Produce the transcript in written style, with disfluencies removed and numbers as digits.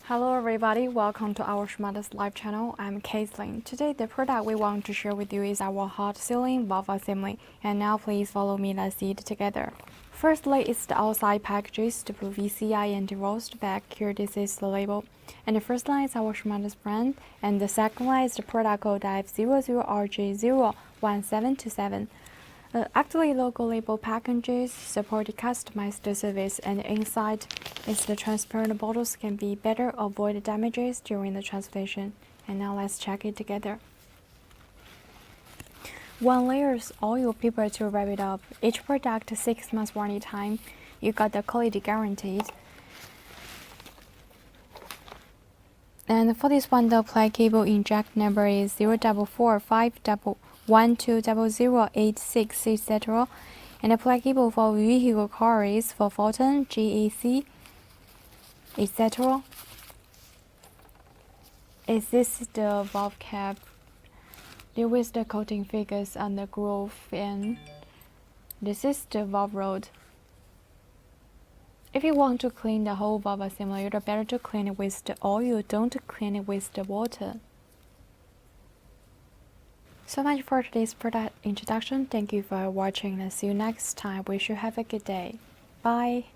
Hello everybody, welcome to our Shumatt's live channel. I'm Caitlin. Today the product we want to share with you is our hot sealing valve assembly. And now please follow me, let's see it together. Firstly, it's the outside packages, the blue VCI and the roast back. Here this is the label. And the first line is our Shumatt's brand. And the second line is the product code F00RJ02213. Actually, logo label packages support customized service, and inside is the transparent bottles can be better avoid damages during the transportation. And now let's check it together. 1 layers oil paper to wrap it up. Each product 6 months warranty time. You got the quality guaranteed. And for this one, the plug cable inject number is 04451200086, etc. And the plug cable for vehicle car is for Fulton, GAC, etc. Is this the valve cap? There is the coating figures on the groove, and this is the valve rod. If you want to clean the whole valve assembly, it's better to clean it with the oil, don't clean it with the water. So much for today's product introduction. Thank you for watching and see you next time. Wish you have a good day. Bye.